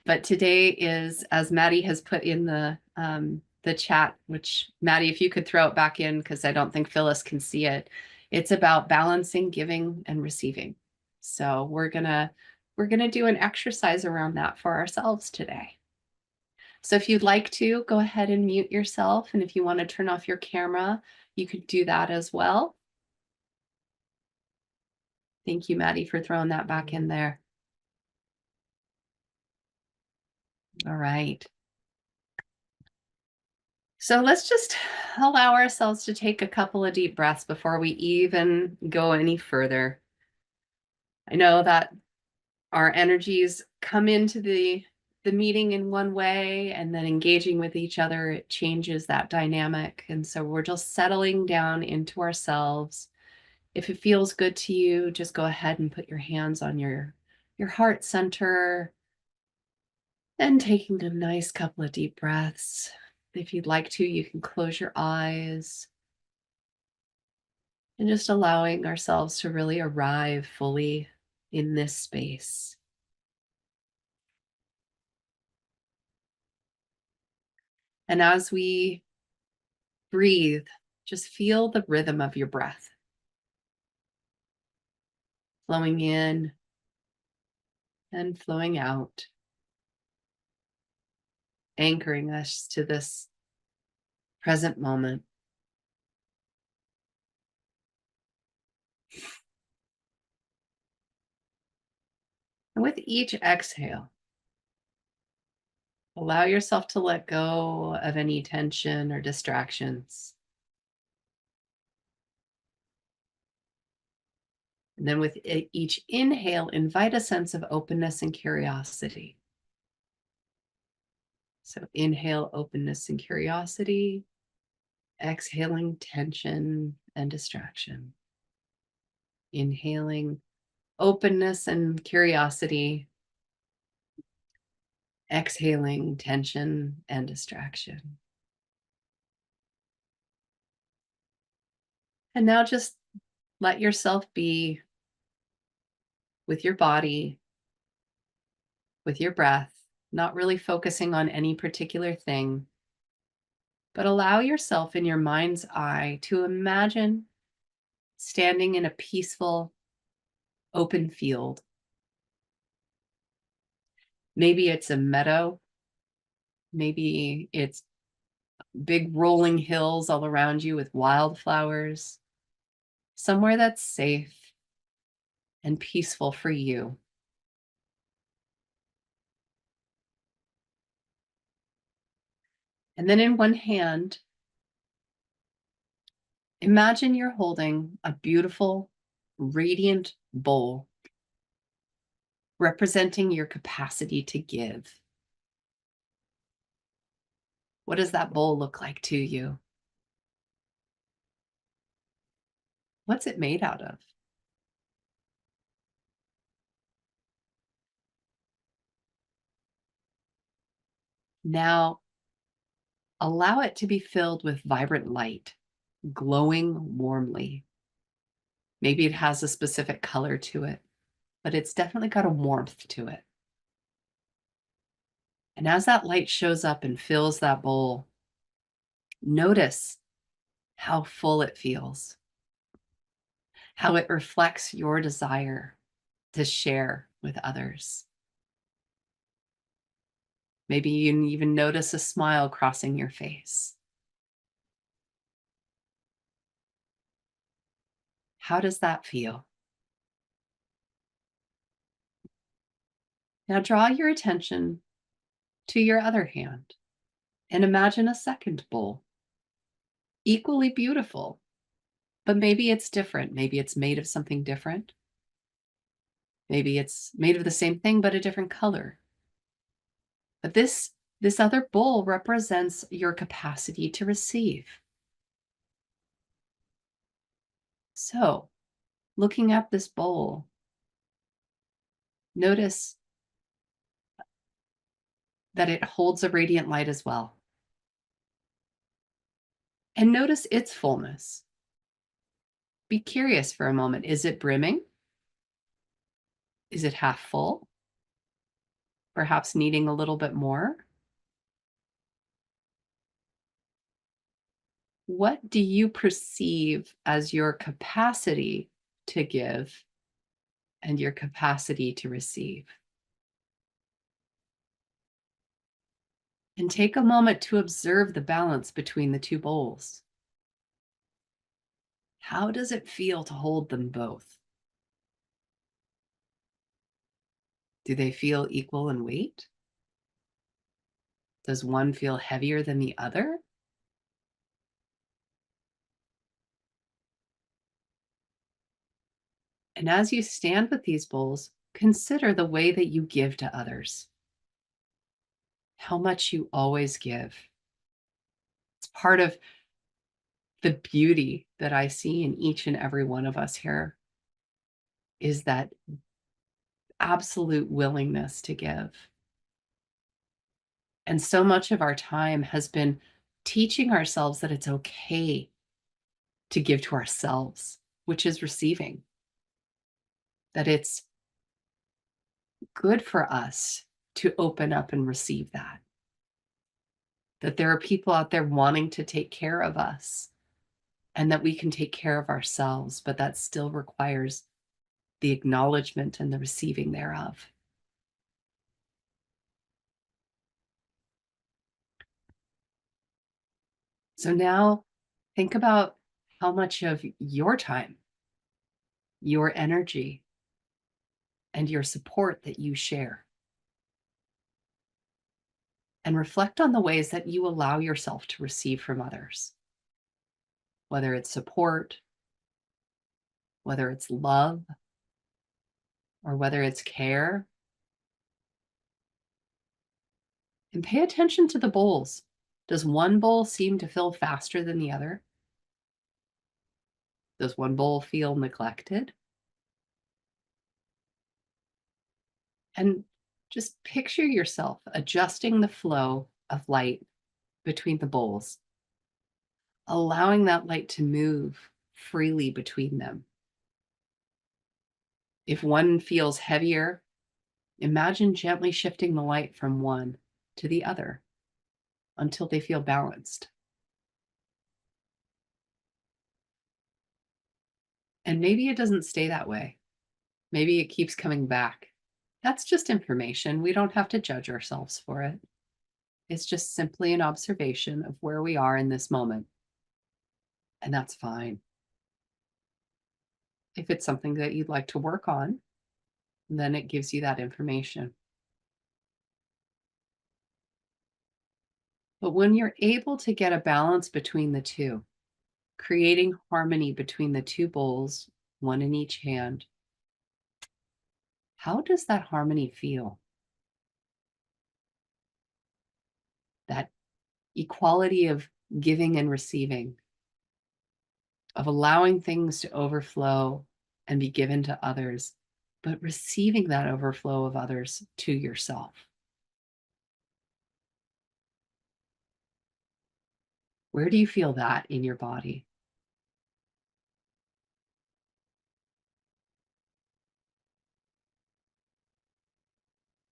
But today is, as Maddie has put in the chat, which Maddie, if you could throw it back in, because I don't think Phyllis can see it. It's about balancing giving and receiving. So we're gonna do an exercise around that for ourselves today. So if you'd like to, go ahead and mute yourself. And if you want to turn off your camera, you could do that as well. Thank you, Maddie, for throwing that back in there. All right. So let's just allow ourselves to take a couple of deep breaths before we even go any further. I know that our energies come into the meeting in one way, and then engaging with each other, it changes that dynamic. And so we're just settling down into ourselves. If it feels good to you, just go ahead and put your hands on your heart center and taking a nice couple of deep breaths. If you'd like to, you can close your eyes. And just allowing ourselves to really arrive fully in this space. And as we breathe, just feel the rhythm of your breath. Flowing in and flowing out. Anchoring us to this present moment. And with each exhale, allow yourself to let go of any tension or distractions. And then with each inhale, invite a sense of openness and curiosity. So inhale, openness and curiosity. Exhaling, tension and distraction. Inhaling, openness and curiosity. Exhaling, tension and distraction. And now just let yourself be with your body, with your breath, not really focusing on any particular thing, but allow yourself in your mind's eye to imagine standing in a peaceful, open field. Maybe it's a meadow. Maybe it's big rolling hills all around you with wildflowers. Somewhere that's safe and peaceful for you. And then in one hand, imagine you're holding a beautiful, radiant bowl representing your capacity to give. What does that bowl look like to you? What's it made out of? Now, allow it to be filled with vibrant light, glowing warmly. Maybe it has a specific color to it, but it's definitely got a warmth to it. And as that light shows up and fills that bowl, notice how full it feels, how it reflects your desire to share with others. Maybe you even notice a smile crossing your face. How does that feel? Now draw your attention to your other hand and imagine a second bowl, equally beautiful, but maybe it's different. Maybe it's made of something different. Maybe it's made of the same thing, but a different color. But this other bowl represents your capacity to receive. So, looking at this bowl, notice that it holds a radiant light as well. And notice its fullness. Be curious for a moment. Is it brimming? Is it half full? perhaps needing a little bit more? What do you perceive as your capacity to give and your capacity to receive? And take a moment to observe the balance between the two bowls. How does it feel to hold them both? Do they feel equal in weight? Does one feel heavier than the other? And as you stand with these bowls, consider the way that you give to others, how much you always give. It's part of the beauty that I see in each and every one of us here is that absolute willingness to give. And so much of our time has been teaching ourselves that it's okay to give to ourselves, which is receiving, that it's good for us to open up and receive that, that there are people out there wanting to take care of us and that we can take care of ourselves, but that still requires the acknowledgement and the receiving thereof. So now think about how much of your time, your energy, and your support that you share. And reflect on the ways that you allow yourself to receive from others, whether it's support, whether it's love, or whether it's care. And pay attention to the bowls. Does one bowl seem to fill faster than the other? Does one bowl feel neglected? And just picture yourself adjusting the flow of light between the bowls, allowing that light to move freely between them. If one feels heavier, imagine gently shifting the light from one to the other until they feel balanced. And maybe it doesn't stay that way. Maybe it keeps coming back. That's just information. We don't have to judge ourselves for it. It's just simply an observation of where we are in this moment. And that's fine. If it's something that you'd like to work on, then it gives you that information. But when you're able to get a balance between the two, creating harmony between the two bowls, one in each hand, how does that harmony feel? That equality of giving and receiving, of allowing things to overflow and be given to others, but receiving that overflow of others to yourself. Where do you feel that in your body?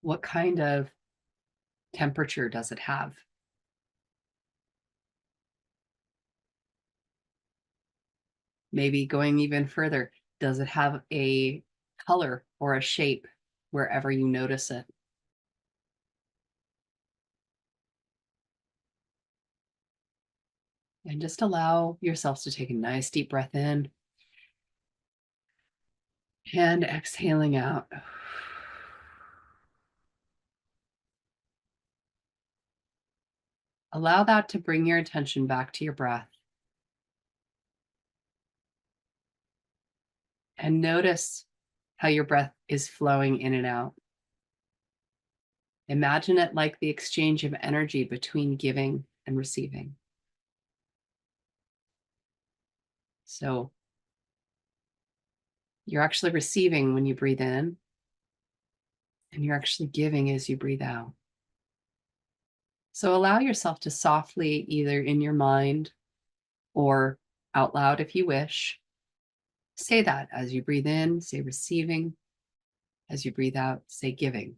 What kind of temperature does it have? Maybe going even further, does it have a color or a shape wherever you notice it? And just allow yourselves to take a nice deep breath in and exhaling out. Allow that to bring your attention back to your breath and notice how your breath is flowing in and out. Imagine it like the exchange of energy between giving and receiving. So you're actually receiving when you breathe in, and you're actually giving as you breathe out. So allow yourself to softly, either in your mind or out loud if you wish, say that as you breathe in, say receiving. As you breathe out, say giving.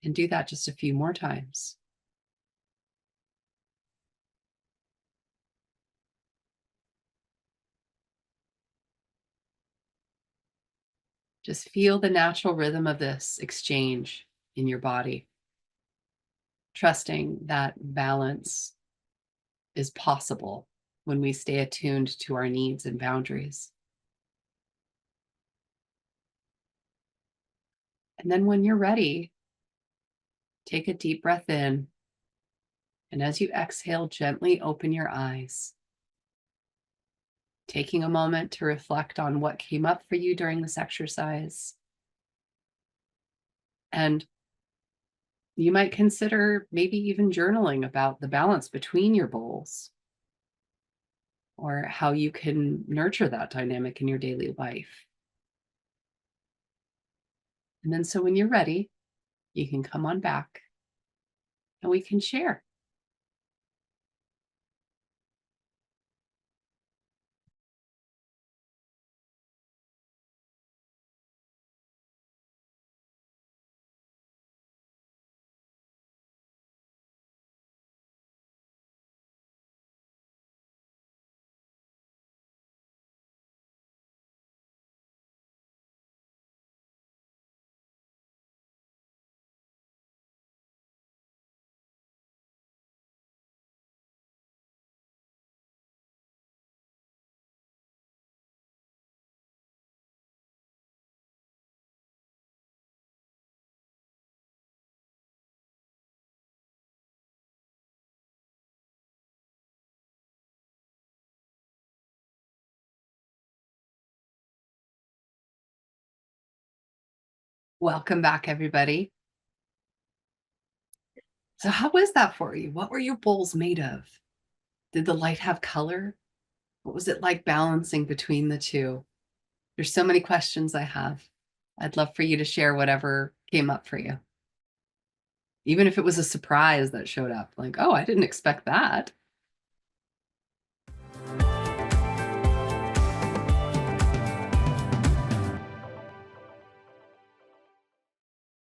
And do that just a few more times. Just feel the natural rhythm of this exchange in your body, trusting that balance is possible when we stay attuned to our needs and boundaries. And then when you're ready, take a deep breath in. And as you exhale, gently open your eyes, taking a moment to reflect on what came up for you during this exercise. And you might consider maybe even journaling about the balance between your bowls or how you can nurture that dynamic in your daily life. And then so when you're ready, you can come on back and we can share. Welcome back, everybody. So how was that for you? What were your bowls made of? Did the light have color? What was it like balancing between the two? There's so many questions I have. I'd love for you to share whatever came up for you. Even if it was a surprise that showed up, like, oh, I didn't expect that.